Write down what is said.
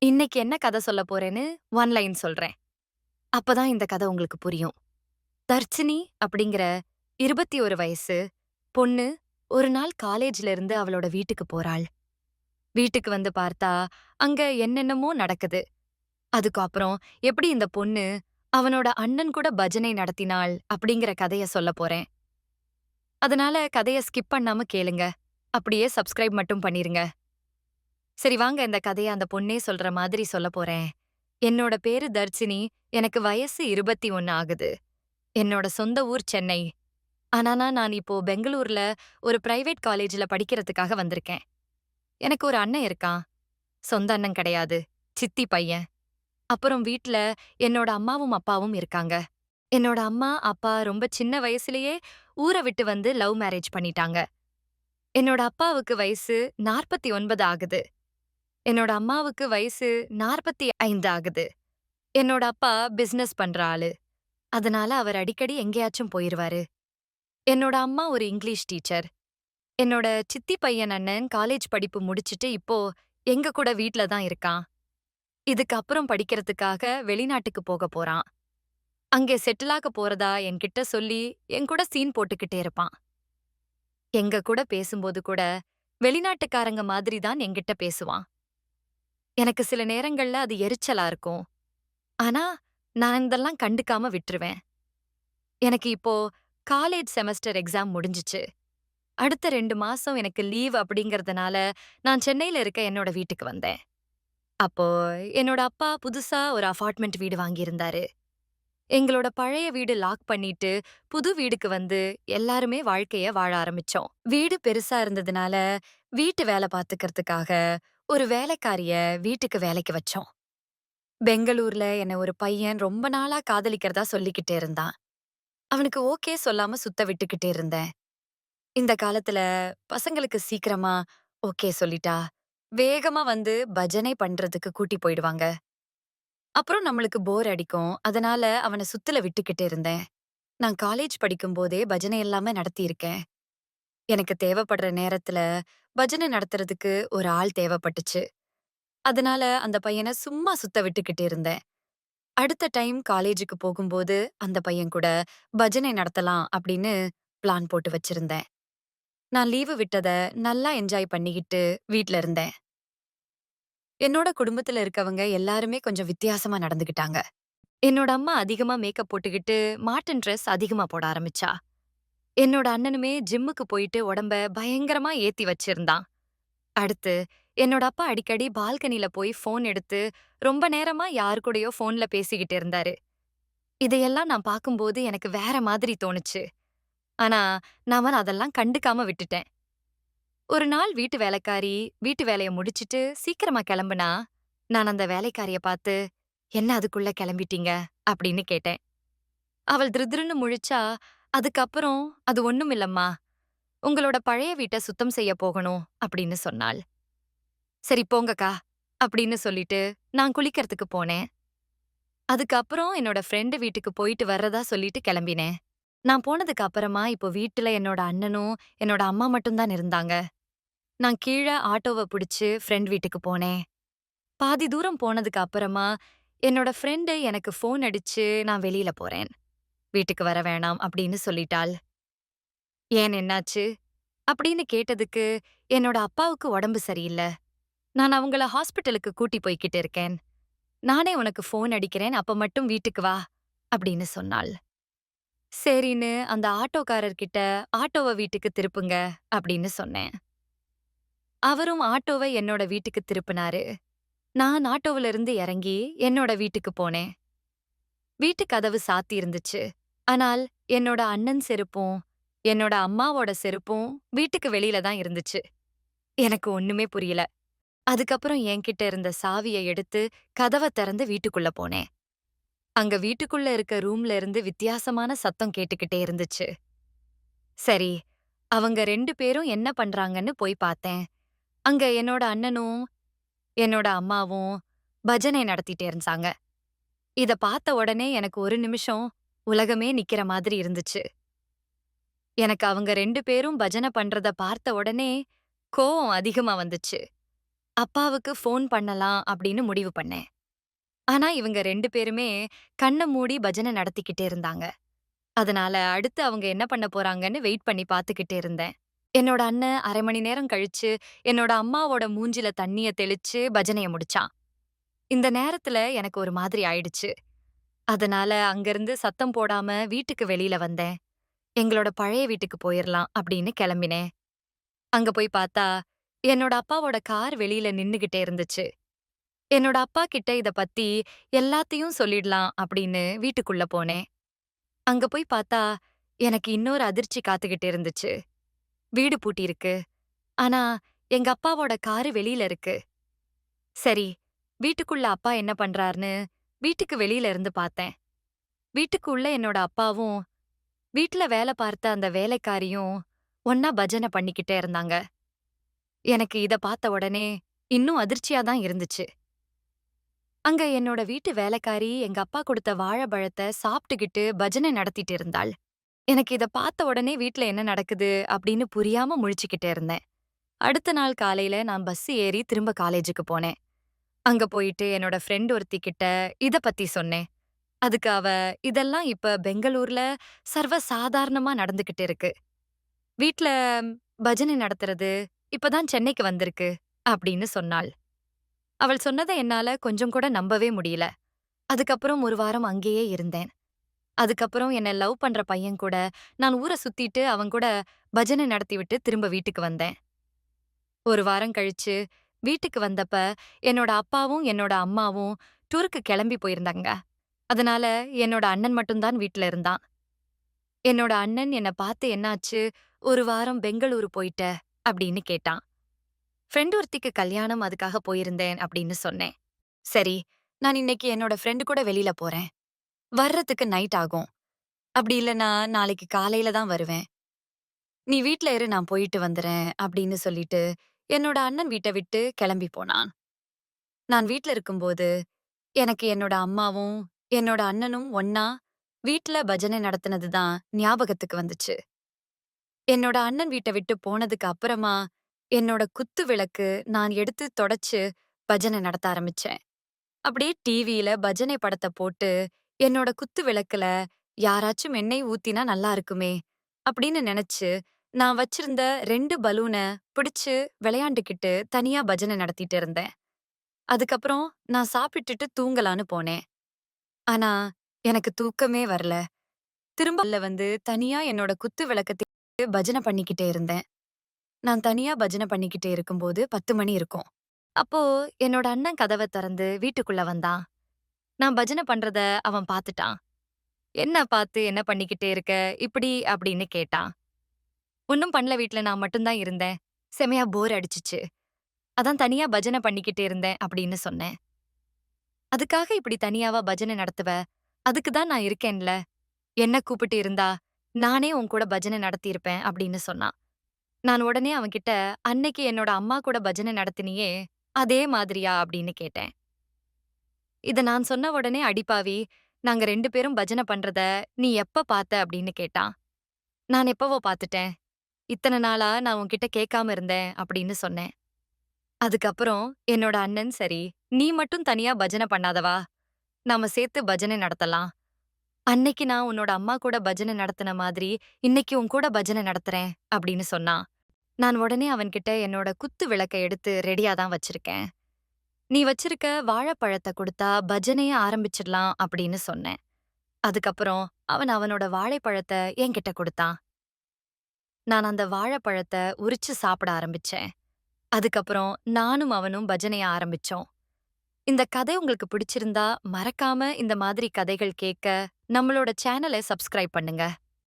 இன்னைக்கு என்ன கதை சொல்லப் போறேன்னு ஒன் லைன் சொல்றேன். அப்பதான் இந்த கதை உங்களுக்கு புரியும். தர்ஷினி அப்படிங்கிற 21 வயசு பொண்ணு ஒரு நாள் காலேஜ்ல இருந்து அவளோட வீட்டுக்கு போறாள். வீட்டுக்கு வந்து பார்த்தா, அங்க என்னென்னமோ நடக்குது. அதுக்கப்புறம் எப்படி இந்த பொண்ணு அவனோட அண்ணன் கூட பஜனை நடத்தினாள் அப்படிங்கிற கதைய சொல்லப் போறேன். அதனால கதைய ஸ்கிப் பண்ணாம கேளுங்க. அப்படியே சப்ஸ்கிரைப் மட்டும் பண்ணிருங்க. சரி வாங்க இந்த கதைய அந்த பொண்ணே சொல்ற மாதிரி சொல்லப் போறேன். என்னோட பேரு தர்ஷினி. எனக்கு வயசு 21 ஆகுது. என்னோட சொந்த ஊர் சென்னை. ஆனா நான் இப்போ பெங்களூர்ல ஒரு பிரைவேட் காலேஜ்ல படிக்கிறதுக்காக வந்திருக்கேன். எனக்கு ஒரு அண்ணன் இருக்கான். சொந்த அண்ணன் கிடையாது. சித்தி பையன். அப்புறம் வீட்ல என்னோட அம்மாவும் அப்பாவும் இருக்காங்க. என்னோட அம்மா, அப்பா ரொம்ப சின்ன வயசுலயே ஊர விட்டு வந்து லவ் மேரேஜ் பண்ணிட்டாங்க. என்னோட அப்பாவுக்கு வயசு 49 ஆகுது. என்னோட அம்மாவுக்கு வயசு 45 ஆகுது. என்னோட அப்பா பிசினஸ் பண்ற ஆளு. அதனால அவர் அடிக்கடி எங்கேயாச்சும் போயிருவாரு. என்னோட அம்மா ஒரு இங்கிலீஷ் டீச்சர். என்னோட சித்தி பையன் அண்ணன் காலேஜ் படிப்பு முடிச்சுட்டு இப்போ எங்க கூட வீட்ல தான் இருக்கான். இதுக்கு அப்புறம் படிக்கிறதுக்காக வெளிநாட்டுக்கு போகப் போறான். அங்கே செட்டில் ஆக போறதா என்கிட்ட சொல்லி என் கூட சீன் போட்டுக்கிட்டே இருப்பான். எங்க கூட பேசும்போது கூட வெளிநாட்டுக்காரங்க மாதிரி தான் என்கிட்ட பேசுவான். எனக்கு சில நேரங்கள்ல அது எரிச்சலா இருக்கும். ஆனா நான் இதெல்லாம் கண்டுக்காம விட்டுருவேன். எனக்கு இப்போ காலேஜ் செமஸ்டர் எக்ஸாம் முடிஞ்சுச்சு. அடுத்த 2 மாசம் எனக்கு லீவ் அப்படிங்கறதுனால நான் சென்னையில இருக்க என்னோட வீட்டுக்கு வந்தேன். அப்போ என்னோட அப்பா புதுசா ஒரு அபார்ட்மெண்ட் வீடு வாங்கியிருந்தாரு. எங்களோட பழைய வீடு லாக் பண்ணிட்டு புது வீடுக்கு வந்து எல்லாருமே வாழ்க்கைய வாழ ஆரம்பிச்சோம். வீடு பெருசா இருந்ததுனால வீட்டு வேலை பாத்துக்கிறதுக்காக ஒரு வேலைக்காரிய வீட்டுக்கு வேலைக்கு வச்சோம். பெங்களூர்ல என்ன ஒரு பையன் ரொம்ப நாளா காதலிக்கிறதா சொல்லிக்கிட்டே இருந்தான். அவனுக்கு ஓகே சொல்லாம சுத்த விட்டுக்கிட்டே இருந்தேன். இந்த காலத்துல பசங்களுக்கு சீக்கிரமா ஓகே சொல்லிட்டா, வேகமா வந்து பஜனை பண்றதுக்கு கூட்டி போயிடுவாங்க. அப்புறம் நம்மளுக்கு போர் அடிக்கும். அதனால அவன சுத்தல விட்டுக்கிட்டு இருந்தேன். நான் காலேஜ் படிக்கும்போதே பஜனை எல்லாமே நடத்தியிருக்கேன். எனக்கு தேவைப்படுற நேரத்துல பஜனை நடத்துறதுக்கு ஒரு ஆள் தேவைப்பட்டுச்சு. அதனால அந்த பையன சும்மா சுத்த விட்டுக்கிட்டு இருந்தேன். அடுத்த டைம் காலேஜுக்கு போகும்போது அந்த பையன் கூட பஜனை நடத்தலாம் அப்படின்னு பிளான் போட்டு வச்சிருந்தேன். நான் லீவு விட்டத நல்லா என்ஜாய் பண்ணிக்கிட்டு வீட்ல இருந்தேன். என்னோட குடும்பத்துல இருக்கவங்க எல்லாருமே கொஞ்சம் வித்தியாசமா நடந்துக்கிட்டாங்க. என்னோட அம்மா அதிகமா மேக்கப் போட்டுக்கிட்டு மாடர்ன் ட்ரெஸ் அதிகமா போட ஆரம்பிச்சா. என்னோட அண்ணனுமே ஜிம்முக்கு போயிட்டு உடம்ப பயங்கரமா ஏத்தி வச்சிருந்தான். அடுத்து என்னோட அப்பா அடிக்கடி பால்கனில போய் ஃபோன் எடுத்து ரொம்ப நேரமா யாரு கூடயோ ஃபோன்ல பேசிக்கிட்டு இருந்தாரு. இதையெல்லாம் நான் பார்க்கும்போது எனக்கு வேற மாதிரி தோணுச்சு. ஆனா நான் அதெல்லாம் கண்டுக்காம விட்டுட்டேன். ஒரு நாள் வீட்டு வேலைக்காரி வீட்டு வேலைய முடிச்சிட்டு சீக்கிரமா கிளம்புனா, நான் அந்த வேலைக்காரிய பார்த்து, "என்ன அதுக்குள்ள கிளம்பிட்டீங்க?" அப்படின்னு கேட்டேன். அவள் திருதிருன்னு முழிச்சா, அதுக்கப்புறம், "அது ஒண்ணுமில்லம்மா. உங்களோட பழைய வீட்ட சுத்தம் செய்ய போகணும்." அப்படின்னு சொன்னாள். "சரி போங்கக்கா." அப்படின்னு சொல்லிட்டு நான் குளிக்கிறதுக்கு போனேன். அதுக்கப்புறம் என்னோட ஃப்ரெண்டு வீட்டுக்கு போயிட்டு வர்றதா சொல்லிட்டு கிளம்பினேன். நான் போனதுக்கு அப்புறமா இப்போ வீட்டுல என்னோட அண்ணனும், என்னோட அம்மா மட்டும் தான் இருந்தாங்க. நான் கீழ ஆட்டோவ புடிச்சு ஃப்ரெண்ட் வீட்டுக்கு போனேன். பாதி தூரம் போனதுக்கு அப்புறமா, என்னோட ஃப்ரெண்டு எனக்கு ஃபோன் அடிச்சு, "நான் வெளியில போறேன். வீட்டுக்கு வர வேணாம்." அப்படின்னு சொல்லிட்டாள். "ஏன் என்னாச்சு?" அப்படின்னு கேட்டதுக்கு, "என்னோட அப்பாவுக்கு உடம்பு சரியில்ல. நான் அவங்கள ஹாஸ்பிட்டலுக்கு கூட்டி போய்க்கிட்டு இருக்கேன். நானே உனக்கு ஃபோன் அடிக்கிறேன். அப்ப மட்டும் வீட்டுக்கு வா." அப்படின்னு சொன்னாள். சரின்னு அந்த ஆட்டோக்காரர்கிட்ட, "ஆட்டோவ வீட்டுக்கு திருப்புங்க." அப்படின்னு சொன்னேன். அவரும் ஆட்டோவ என்னோட வீட்டுக்கு திருப்புனாரு. நான் ஆட்டோவுல இருந்து இறங்கி என்னோட வீட்டுக்கு போனேன். வீட்டு கதவு சாத்தி இருந்துச்சு. ஆனால் என்னோட அண்ணன் செருப்பும், என்னோட அம்மாவோட செருப்பும் வீட்டுக்கு வெளியில தான் இருந்துச்சு. எனக்கு ஒண்ணுமே புரியல. அதுக்கப்புறம் என்கிட்ட இருந்த சாவிய எடுத்து கதவ திறந்து வீட்டுக்குள்ள போனேன். அங்க வீட்டுக்குள்ள இருக்க ரூம்ல இருந்து வித்தியாசமான சத்தம் கேட்டுக்கிட்டே இருந்துச்சு. சரி, அவங்க 2 பேரும் என்ன பண்றாங்கன்னு போய் பார்த்தேன். அங்க என்னோட அண்ணனும், என்னோட அம்மாவும் பஜனை நடத்திட்டே இருந்தாங்க. இத பார்த்த உடனே எனக்கு ஒரு நிமிஷம் உலகமே நிக்கிற மாதிரி இருந்துச்சு. எனக்கு அவங்க 2 பேரும் பஜனை பண்றத பார்த்த உடனே கோவம் அதிகமா வந்துச்சு. அப்பாவுக்கு ஃபோன் பண்ணலாம் அப்படின்னு முடிவு பண்ணேன். ஆனா இவங்க 2 பேருமே கண்ண மூடி பஜனை நடத்திக்கிட்டே இருந்தாங்க. அதனால அடுத்து அவங்க என்ன பண்ண போறாங்கன்னு வெயிட் பண்ணி பார்த்துக்கிட்டே இருந்தேன். என்னோட அண்ணன் 1/2 மணி நேரம் கழிச்சு, என்னோட அம்மாவோட மூஞ்சில தண்ணிய தெளிச்சு பஜனைய முடிச்சான். இந்த நேரத்துல எனக்கு ஒரு மாதிரி ஆயிடுச்சு. அதனால அங்கிருந்து சத்தம் போடாம வீட்டுக்கு வெளியில வந்தேன். எங்களோட பழைய வீட்டுக்கு போயிரலாம் அப்படின்னு கிளம்பினேன். அங்க போய் பார்த்தா, என்னோட அப்பாவோட கார் வெளியில நின்னுகிட்டே இருந்துச்சு. என்னோட அப்பா கிட்ட இத பத்தி எல்லாத்தையும் சொல்லிடலாம் அப்படின்னு வீட்டுக்குள்ள போனேன். அங்க போய் பார்த்தா, எனக்கு இன்னொரு அதிர்ச்சி காத்துக்கிட்டு இருந்துச்சு. வீடு பூட்டியிருக்கு. ஆனா, எங்க அப்பாவோட காரு வெளியில இருக்கு. சரி, வீட்டுக்குள்ள அப்பா என்ன பண்றார்ன்னு வீட்டுக்கு வெளியில இருந்து பார்த்தேன். வீட்டுக்குள்ள என்னோட அப்பாவும், வீட்ல வேல பார்த்த அந்த வேலைக்காரியும் ஒண்ணா பஜனை பண்ணிக்கிட்டே இருந்தாங்க. எனக்கு இத பார்த்த உடனே இன்னும் அதிர்ச்சியா தான் இருந்துச்சு. அங்க என்னோட வீட்டு வேலைக்காரி எங்க அப்பா கொடுத்த வாழைப்பழத்த சாப்பிட்டுக்கிட்டு பஜனை நடத்திட்டு இருந்தாள். எனக்கு இத பார்த்த உடனே வீட்ல என்ன நடக்குது அப்படின்னு புரியாம முழிச்சுக்கிட்டே இருந்தேன். அடுத்த நாள் காலையில நான் பஸ் ஏறி திரும்ப காலேஜுக்கு போனேன். அங்க போயிட்டு என்னோட ஃப்ரெண்ட் ஒருத்தி கிட்ட இத பத்தி சொன்னேன். அதுக்கு அவ, இதெல்லாம் இப்ப பெங்களூர்ல சர்வ சாதாரணமா நடந்துகிட்டு இருக்கு. வீட்ல பஜனை நடத்துறது இப்பதான் சென்னைக்கு வந்திருக்கு அப்படின்னு சொன்னாள். அவள் சொன்னத என்னால கொஞ்சம் கூட நம்பவே முடியல. அதுக்கப்புறம் ஒரு வாரம் அங்கேயே இருந்தேன். அதுக்கப்புறம் என்ன லவ் பண்ற பையன் கூட நான் ஊர சுத்திட்டு அவன் கூட பஜனை நடத்திவிட்டு திரும்ப வீட்டுக்கு வந்தேன். ஒரு வாரம் கழிச்சு வீட்டுக்கு வந்தப்ப என்னோட அப்பாவும் என்னோட அம்மாவும் டூருக்கு கிளம்பி போயிருந்தாங்க. அதனால என்னோட அண்ணன் மட்டும் தான் வீட்ல இருந்தான். என்னோட அண்ணன் என்ன பார்த்து என்னாச்சு, ஒரு வாரம் பெங்களூரு போயிட்ட அப்படின்னு கேட்டான். ஃப்ரெண்ட் ஒருத்திக்கு கல்யாணம் அதுக்காக போயிருந்தேன் அப்படின்னு சொன்னேன். சரி, நான் இன்னைக்கு என்னோட ஃப்ரெண்டு கூட வெளியில போறேன். வர்றதுக்கு நைட் ஆகும். அப்படி இல்லன்னா நாளைக்கு காலையில தான் வருவேன். நீ வீட்ல இரு, நான் போயிட்டு வந்துறேன் அப்படின்னு சொல்லிட்டு என்னோட அண்ணன் வீட்ட விட்டு கிளம்பி போனான். நான் வீட்ல இருக்கும்போது எனக்கு என்னோட அம்மாவும் என்னோட அண்ணனும் ஒண்ணா வீட்ல பஜனை நடத்தினது தான் ஞாபகத்துக்கு வந்துச்சு. என்னோட அண்ணன் வீட்ட விட்டு போனதுக்கு அப்புறமா என்னோட குத்து விளக்கு நான் எடுத்து தொடச்சு பஜனை நடத்த ஆரம்பிச்சேன். அப்படியே டிவியில பஜனை படத்த போட்டு என்னோட குத்து விளக்குல யாராச்சும் எண்ணெய் ஊத்தினா நல்லா இருக்குமே அப்படின்னு நினைச்சு நான் வச்சிருந்த 2 பலூன பிடிச்சு விளையாண்டுக்கிட்டு தனியா பஜனை நடத்திட்டு இருந்தேன். அதுக்கப்புறம் நான் சாப்பிட்டுட்டு தூங்கலான்னு போனேன். ஆனா எனக்கு தூக்கமே வரல. திரும்ப உள்ள வந்து தனியா என்னோட குத்து விளக்கத்த பஜனை பண்ணிக்கிட்டே இருந்தேன். நான் தனியா பஜனை பண்ணிக்கிட்டே இருக்கும்போது 10 மணி இருக்கும். அப்போ என்னோட அண்ணன் கதவ திறந்து வீட்டுக்குள்ள வந்தான். நான் பஜனை பண்றத அவன் பாத்துட்டான். "என்ன பாத்து என்ன பண்ணிக்கிட்டே இருக்க? இப்படி" அப்படின்னு கேட்டான். "ஒண்ணும் பண்ணல, வீட்ல நான் மட்டும் தான் இருந்தேன். செமையா போர் அடிச்சுச்சு. அதான் தனியா பஜனை பண்ணிக்கிட்டு இருந்தேன்" அப்படின்னு சொன்னேன். "அதுக்காக இப்படி தனியாவா பஜனை நடத்துவ? அதுக்கு தான் நான் இருக்கேன்ல. என்ன கூப்பிட்டு இருந்தா, நானே உன் கூட பஜனை நடத்தியிருப்பேன்" அப்படின்னு சொன்னான். நான் உடனே அவன்கிட்ட, "அன்னைக்கு என்னோட அம்மா கூட பஜனை நடத்தினியே, அதே மாதிரியா?" அப்படின்னு கேட்டேன். இத நான் சொன்ன உடனே, "அடிப்பாவி! நாங்க 2 பேரும் பஜனை பண்றத நீ எப்ப பாத்த?" அப்படின்னு கேட்டான். "நான் எப்பவோ பாத்துட்டேன். இத்தன நாளா நான் உன்கிட்ட கேட்காம இருந்தேன்" அப்படின்னு சொன்னேன். அதுக்கப்புறம் என்னோட அண்ணன், "சரி, நீ மட்டும் தனியா பஜனை பண்ணாதவா? நாம சேர்த்து பஜனை நடத்தலாம். அன்னைக்கு நான் உன்னோட அம்மா கூட பஜனை நடத்தின மாதிரி, இன்னைக்கு உன் கூட பஜனை நடத்துறேன்" அப்படின்னு சொன்னான். நான் உடனே அவன்கிட்ட என்னோட குத்து விளக்க எடுத்து ரெடியா தான் வச்சிருக்கேன். "நீ வச்சிருக்க வாழைப்பழத்த குடுத்தா பஜனைய ஆரம்பிச்சிடலாம்" அப்படின்னு சொன்னேன். அதுக்கப்புறம் அவன் அவனோட வாழைப்பழத்த என்கிட்ட குடுத்தான். நான் அந்த வாழைப்பழத்த உரிச்சு சாப்பிட ஆரம்பிச்சேன். அதுக்கப்புறம் நானும் அவனும் பஜனைய ஆரம்பிச்சோம். இந்த கதை உங்களுக்கு பிடிச்சிருந்தா மறக்காம இந்த மாதிரி கதைகள் கேட்க நம்மளோட சேனலை சப்ஸ்கிரைப் பண்ணுங்க.